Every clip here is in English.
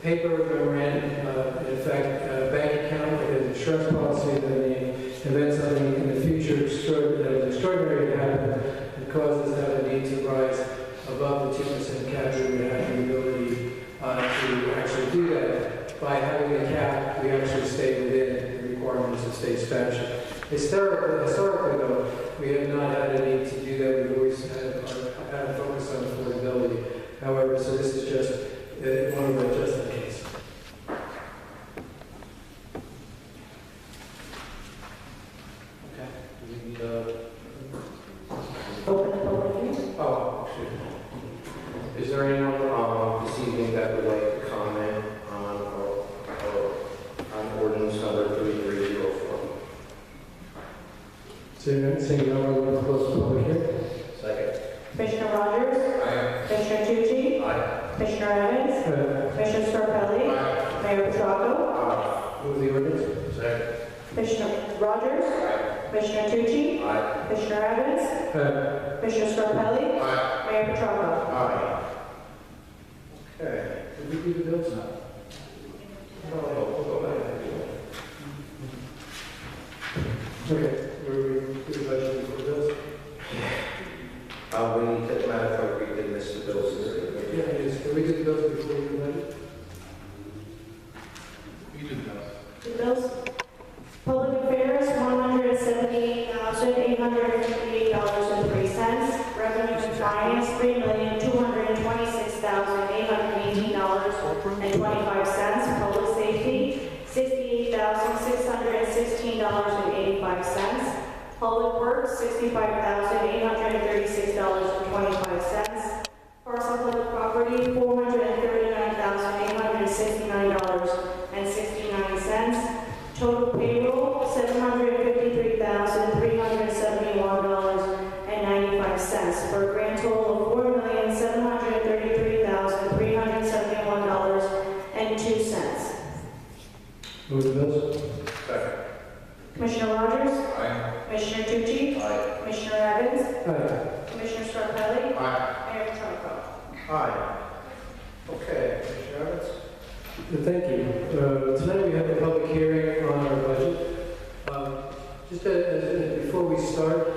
paper memorandum, in fact, a bank account, like an insurance policy, that the event something in the future that is extraordinary to happen and causes that a need to rise above the 2% cap, we would have the ability to actually do that. By having a cap, we actually stay within the requirements of state statute. Historically, though, we have not had a need to do that. We've always had a focus on affordability. However, so this is just one of the just in case. Okay. Do we need Open the public hearing. Oh, excuse me. Is there anyone this evening that would like to comment on ordinance number 3304? Seeing no one, we'll close the public hearing. Second. Commissioner Rogers? Aye. Commissioner Tucci? Aye. Commissioner Evans? Commissioner Scarpelli? Aye. Mayor Petracco? Aye. Move the ordinance. Second. Commissioner Rogers? Aye. Commissioner Tucci? Aye. Commissioner Evans? Commissioner Scarpelli? Aye. Mayor Petracco? Aye. Okay. Did we do the bills? No, we'll go back. Okay. We're do the budget for the bills. We need to, matter of fact, we did miss the bills. Yeah, it is. Can we do the bills before we do the budget? You do the bills. The bills. Public affairs, $178,858.03. Revenue and finance, $3,226,818.25. Public safety, $68,616.85. Public works, $65,836.25. Parcel public property, $439,869.69. Total payroll, $753,371.95, for a grand total of $4,733,371.02. Move the bills. Second. Commissioner Rogers? Aye. Commissioner Tucci? Aye. Commissioner Evans? Aye. Commissioner Scarpelli? Aye. Mayor Petracco? Aye. Okay, Commissioner Evans? Thank you. Tonight we have a public hearing on our budget. Before we start,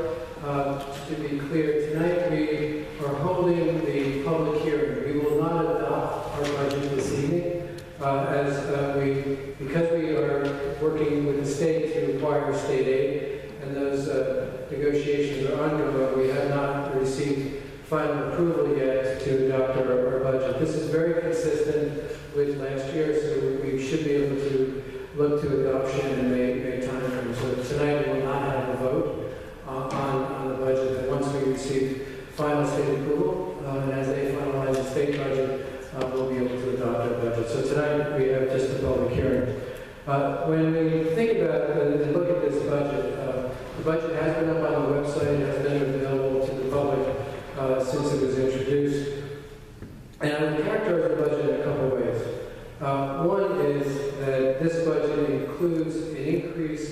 just to be clear, tonight we are holding the public hearing. We will not adopt our budget this evening, because we are working with the state to acquire state aid, and those negotiations are ongoing. We have not received final approval yet to adopt our budget. This is very consistent with last year, so we should be able to look to adoption in May timeframe. So tonight we will not have a vote on the budget. But once we receive final state approval, and as they finalize the state budget, we'll be able to adopt our budget. So tonight we have just a public hearing. When we think about and look at this budget, the budget has been up on the website, it has been available to the public since it was introduced. And I would characterize the budget in a couple of ways. One is that this budget includes an increase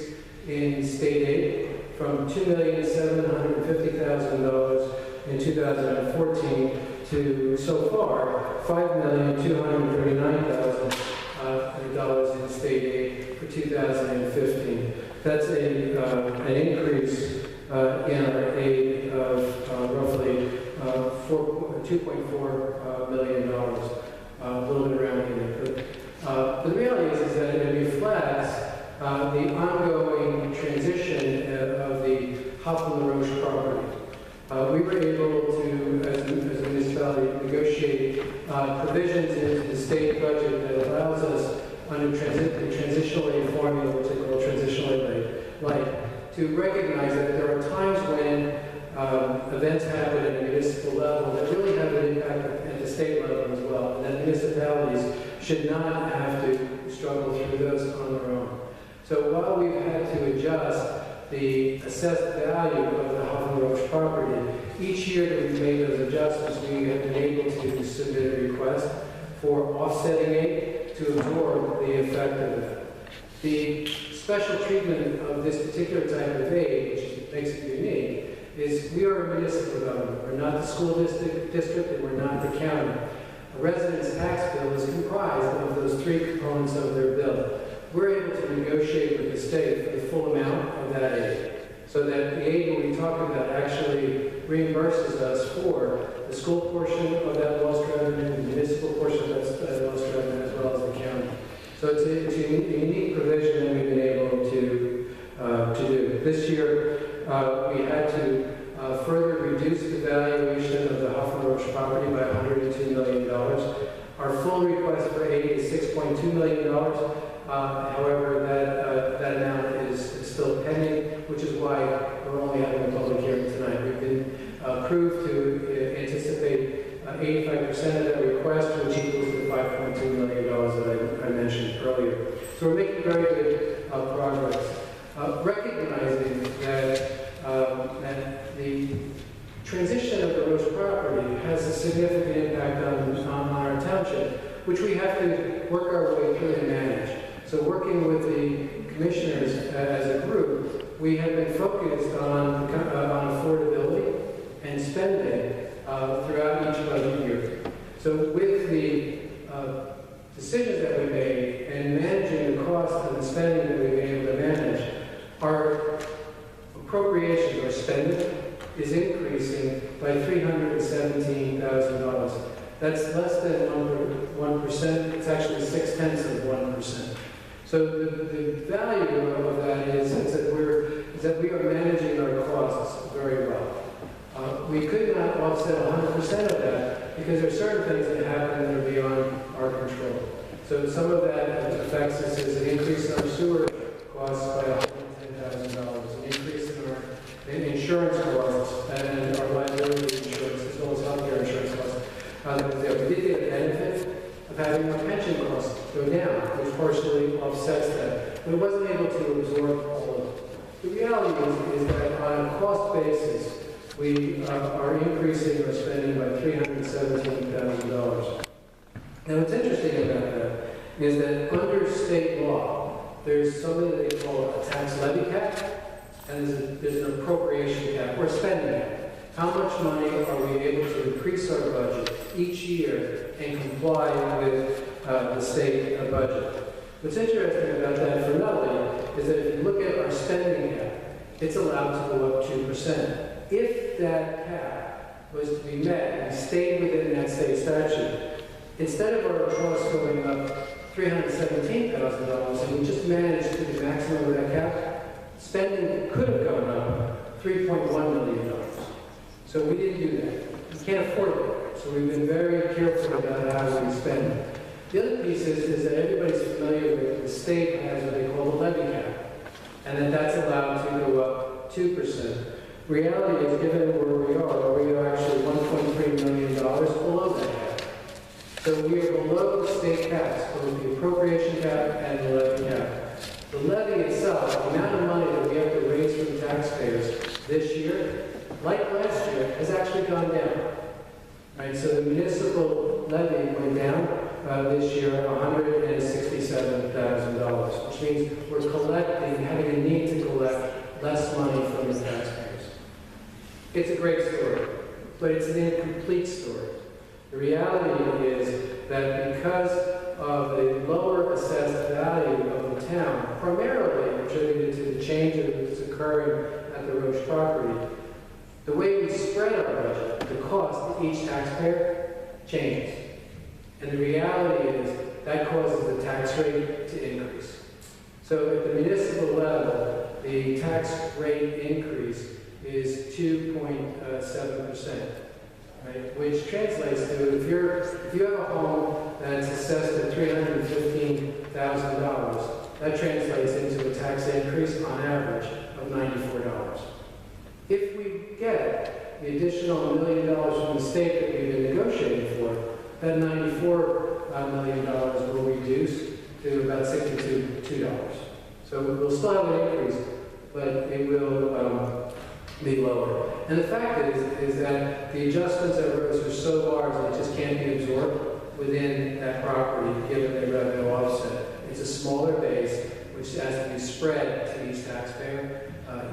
in state aid from $2,750,000 in 2014 to, so far, $5,239,000 in state aid for 2015. That's an increase in our aid of roughly $2.4 million, a little bit around here. But the reality is that it reflects the ongoing transition of the Hoffman LaRoche property. We were able to, as a municipality, negotiate provisions into the state budget that allows us, under the transitional aid formula, which they call transitional aid light, to recognize that there are times when events happen at a municipal level that really have an impact at the state level as well, and that municipalities should not have to struggle through those on their own. So while we've had to adjust the assessed value of the Hoffman LaRoche property, each year that we've made those adjustments, we have been able to submit a request for offsetting aid to absorb the effect of that. The special treatment of this particular type of aid, which makes it unique, is we are a municipal government. We're not the school district, and we're not the county. A resident's tax bill is comprised of those three components of their bill. We're able to negotiate with the state for the full amount of that aid, so that the aid when we talk about actually reimburses us for the school portion of that lost revenue, the municipal portion of that lost revenue, as well as the county. So it's a unique provision that we've been able to do. This year, we had to further reduce the valuation of the Hoffman Roche property by $102 million. Our full request for aid is $6.2 million. However, that amount is still pending, which is why we're only having a public hearing tonight. We've been approved to anticipate 85% of that request, which equals the $5.2 million that I mentioned earlier. So we're making very good progress. Recognizing that the transition of the Roche property has a significant impact on our township, which we have to work our way through and manage. So working with the commissioners as a group, we have been focused on affordability and spending throughout each budget year. So with the decisions that we made and managing the cost of the spending that we've been able to manage, our appropriation or spending is increasing by $317,000. That's less than 1%. It's actually 0.6%. So the value of that is that we are managing our costs very well. We could not offset 100% of that because there are certain things that happen that are beyond our control. So some of that affects us as an increase in our sewer costs by $110,000, an increase in our insurance costs and our liability insurance, as well as healthcare insurance costs. We did get a benefit of having our pension costs go down, which partially offsets that. But it wasn't able to absorb all of it. The reality is that on a cost basis, we are increasing our spending by $317,000. Now, what's interesting about that is that under state law, there's something that they call a tax levy cap, and there's an appropriation cap, or spending cap. How much money are we able to increase our budget each year and comply with the state budget? What's interesting about that for Nutley is that if you look at our spending cap, it's allowed to go up 2%. If that cap was to be met and stayed within that state statute, instead of our costs going up $317,000 and we just managed to the maximum of that cap, spending could have gone up $3.1 million. So we didn't do that. We can't afford it. So we've been very careful about how we spend. The other piece is that everybody's familiar with the state has what they call the levy cap, and that's allowed to go up 2%. Reality is, given where we are actually $1.3 million below that cap. So we are below the state caps, both the appropriation cap and the levy cap. The levy itself, the amount of money that we have to raise from taxpayers this year, like last year, has actually gone down. Right? So the municipal levy went down this year $167,000, which means we're having a need to collect less money from the taxpayers. It's a great story, but it's an incomplete story. The reality is that because of the lower assessed value of the town, primarily attributed to the change that's occurring at the Roche property, the way we spread our budget, the cost to each taxpayer changes. And the reality is that causes the tax rate to increase. So at the municipal level, the tax rate increase is 2.7%, right? Which translates to if you have a home that's assessed at $315,000, that translates into a tax increase on average of $94. If we get the additional $1 million from the state that we've been negotiating for, that $94 million will reduce to about $62. So we'll still have an increase, but it will be lower. And the fact is that the adjustments at Rose are so large that it just can't be absorbed within that property given the revenue offset. It's a smaller base, which has to be spread to each taxpayer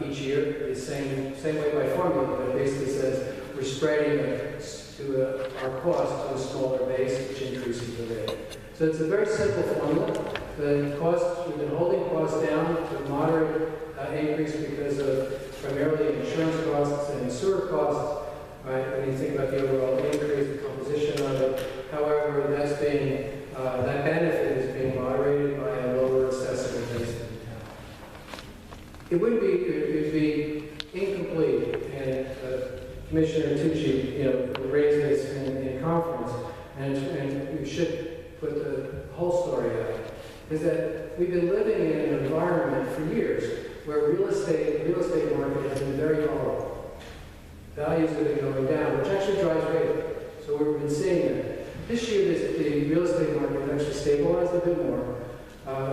each year. The same way by formula, but it basically says we're spreading a to our cost to a smaller base, which increases the rate. So it's a very simple formula. The costs, we've been holding costs down to a moderate increase because of primarily insurance costs and sewer costs. Right? When you think about the overall increase, the composition of it. However, that's being that benefit is being moderated by a lower assessable base in the town. It would be incomplete, and Commissioner Tucci, raised this in conference, and we should put the whole story out. Is that we've been living in an environment for years where real estate market has been very volatile. Values have been going down, which actually drives rate. So we've been seeing that. This year, the real estate market has actually stabilized a bit more.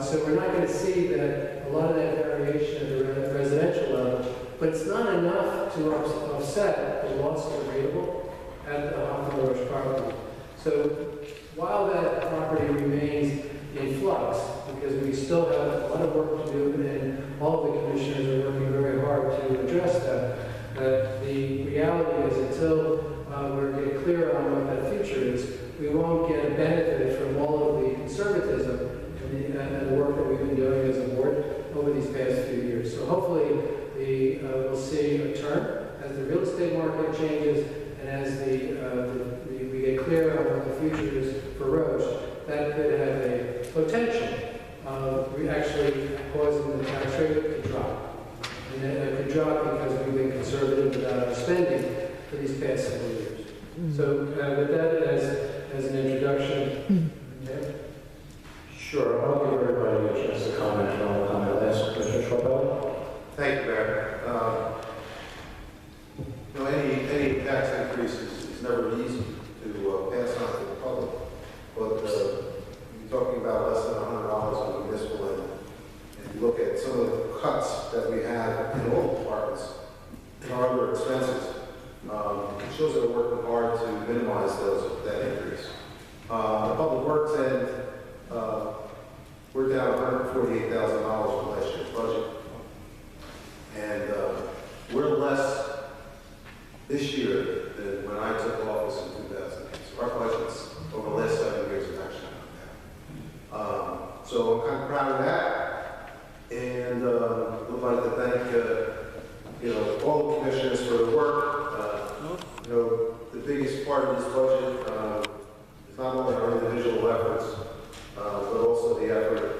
So we're not going to see that a lot of that variation at the residential level, but it's not enough to offset the loss of the rateable at the Hoffman Roach property. So while that property remains in flux, because we still have a lot of work to do, and all of the commissioners are working very hard to address that, the reality is until we're getting clear on what that future is, we won't get a benefit from all of the conservatism and the work that we've been doing as a board over these past few years. So hopefully we'll see a turn as the real estate market changes and as we get clear on what the future is for Roche. That could have a potential of actually causing the tax rate to drop. And it could drop because we've been conservative about our spending for these past several years. So with that as an introduction, Sure, I'll give everybody a chance to comment, and I'll comment last. Commissioner Schwab? Thank you, Mayor. Any tax increases is never easy to pass on to the public, but you're talking about less than $100 on the municipal end. And you look at some of the cuts that we have in all departments, in our other expenses, it shows that we're working hard to minimize that increase. The public works end, we're down $148,000 from last year's budget. And we're less this year than when I took office in 2008. So our budgets over the last 7 years have actually gone down. So I'm kind of proud of that. And would like to thank all the commissioners for the work. The biggest part of this budget is not only our individual efforts, but also the effort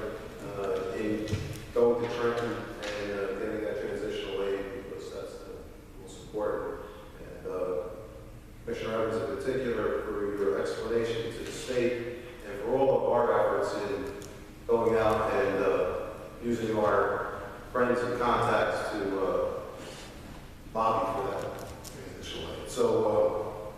in going to Trenton and getting that transitional aid, because that's the most important. And Commissioner Evans in particular for your explanation to the state and for all of our efforts in going out and using our friends and contacts to lobby for that transitional aid. So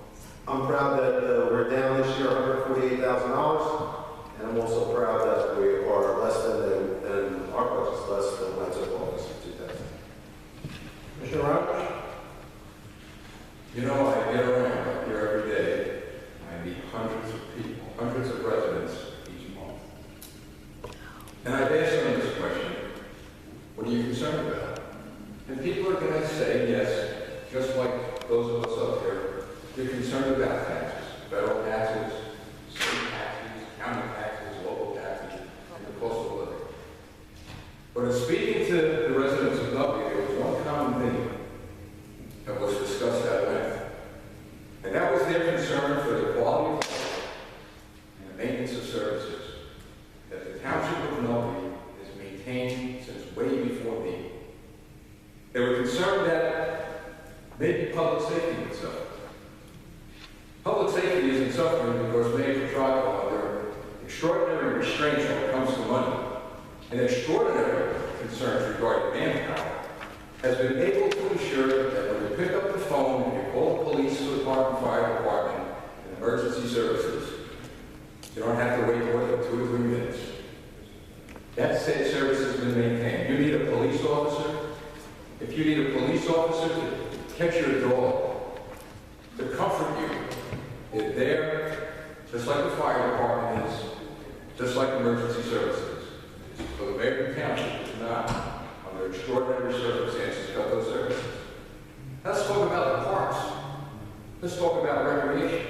I'm proud that we're down this year $148,000. And I'm also proud that we are less than our budget's less than when I took office in 2000. Commissioner Roberts? I get around up here every day. I meet hundreds of people, hundreds of residents each month. And I've asked them this question: what are you concerned about? And people are going to say, yes, just like those of us up here, they're concerned about taxes, federal taxes, state taxes, county taxes, local taxes, and the cost of living. But in speaking to the residents of Nutley, there was one common theme that was discussed at length, and that was their concern for the quality of life and the maintenance of services that the Township of Nutley has maintained since way before me. They were concerned that maybe public safety would suffer. Public safety isn't suffering because Mayor Petrarca, under extraordinary restraints when it comes to money and extraordinary concerns regarding manpower, has been able to ensure that when you pick up the phone and you call the police department, fire department, and emergency services, you don't have to wait more than 2 or 3 minutes. That said service has been maintained. You need a police officer. If you need a police officer to catch your dog, to comfort you, they're there, just like the fire department is, just like emergency services. So the mayor of the township is not, under extraordinary circumstances, cut those services. Let's talk about the parks. Let's talk about recreation.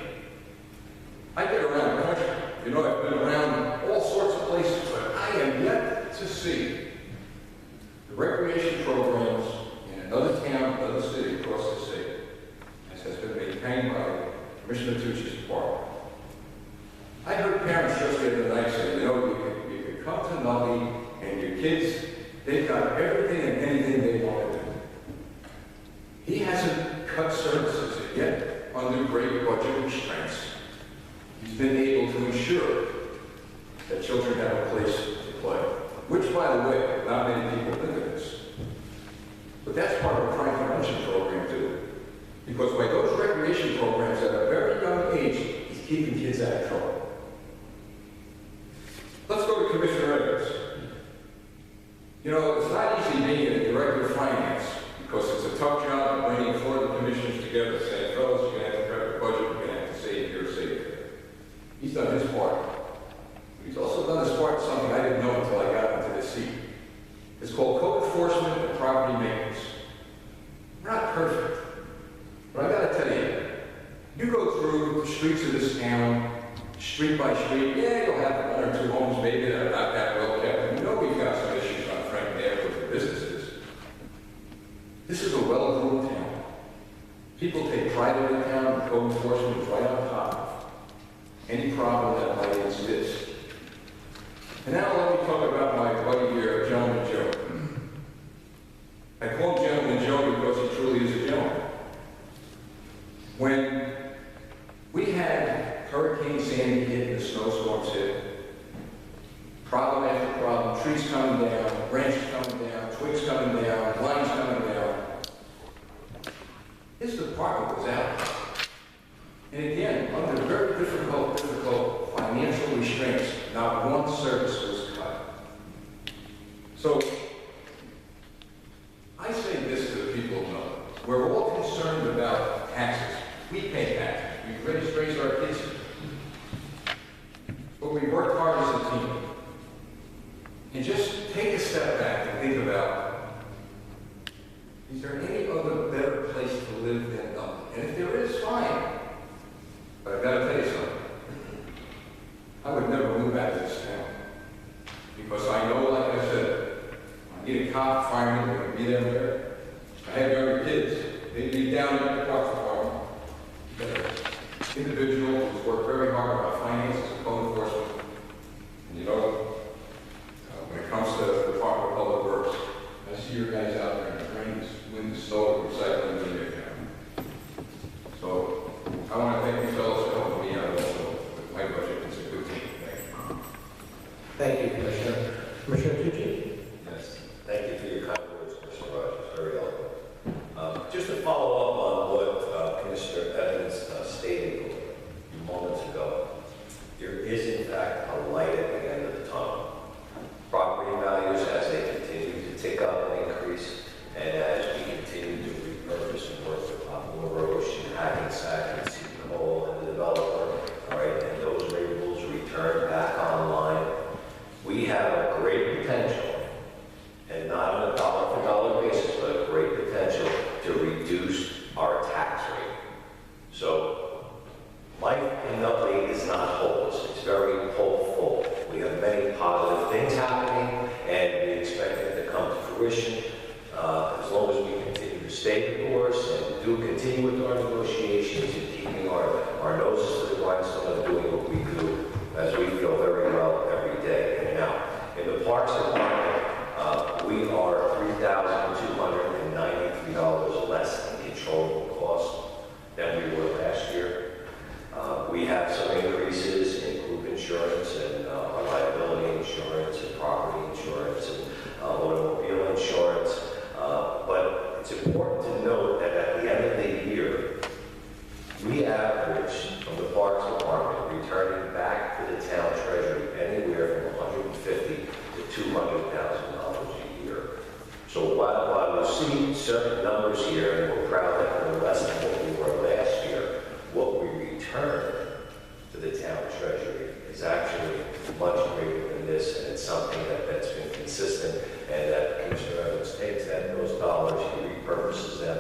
Nutley, and your kids, they've got everything and anything they want to do. He hasn't cut services yet under great budget restraints. He's been able to ensure that children have a place to play, which, by the way, not many people think of this. But that's part of a crime prevention program, too. Because by those recreation programs at a very young age, he's keeping kids out of trouble. Let's go to Commissioner Evans. You know, it's not easy being a director of finance, because it's a tough job bringing four of the commissioners together, saying, fellas, you're going to have to prep a budget, you're going to have to save here, save there. He's done his part. He's also done his part in something I didn't know until I got into this seat. It's called code enforcement and property maintenance. We're not perfect. But I gotta tell you, you go through the streets of this town, street by street, yeah, you'll have one or two homes maybe that are not that well kept. And you know we've got some issues on Franklin Avenue with the businesses. This is a well-groomed town. People take pride in the town, and code enforcement is right on top of any problem that might exist. And now let me talk about my buddy here, Gentleman Joe. I call him Gentleman Joe because he truly is a gentleman. When we had Hurricane Sandy hit and the snowstorms hit, problem after problem, trees coming down, branches coming down, twigs coming down, lines coming down, his department was out. And again, under very difficult financial restraints, not one service was cut. So, I say this to the people of Nutley. We're all concerned about taxes. We pay taxes. We raise our kids. But we work hard as a team. And just take a step back and think about, is there any other better place to live than Nutley? And if there is, fine. But I've got to tell you something. I would never move out of this town. Because I know, like I said, I need a cop, fireman, they're going to be there. I have younger kids. They'd be down at the cop department. But individual who's worked very hard on finances and code enforcement. And you know, when it comes to the Department of Public Works, I see your guys out there in the rain, wind, snow, recycling, and everything. So I want to thank you fellows for helping me out also with my budget. It's a good team. Thank you. Thank you, Commissioner. Commissioner Tucci? Yes, thank you for your kind words, Commissioner Rogers, very eloquent. Just to follow up on what Commissioner Evans stated a few moments ago, there is in fact a light at the end of the tunnel. Property values, as they continue to tick up and increase, and as we continue to repurpose and work with Poplar Roche and Hackensack and Seton Hall and the developer, all right, and those rates return back online, we have a great potential, and not on a dollar-for-dollar basis, but a great potential to reduce our tax rate. So, life in Nutley is not hopeless. It's very hopeful. We have many positive things happening, and we expect it to come to fruition as long as we continue to stay the course and do continue with our negotiations and keeping our noses to the grindstone and doing what we do as we feel very well every day. And now, in the Parks Department, we are $3,293 less in controllable costs than we were last year. We have some increases in group insurance and liability insurance and property insurance and automobile insurance. But it's important to note that at the end of the year, we average from the Parks Department returning back to the town treasury anywhere from $150,000 to $200,000 a year. So while we see certain numbers here, and we're proud that we're less than what we were last year, what we return to the town treasury is actually much greater than this, and it's something that's been consistent, and that Commissioner Evans takes those dollars, he repurposes them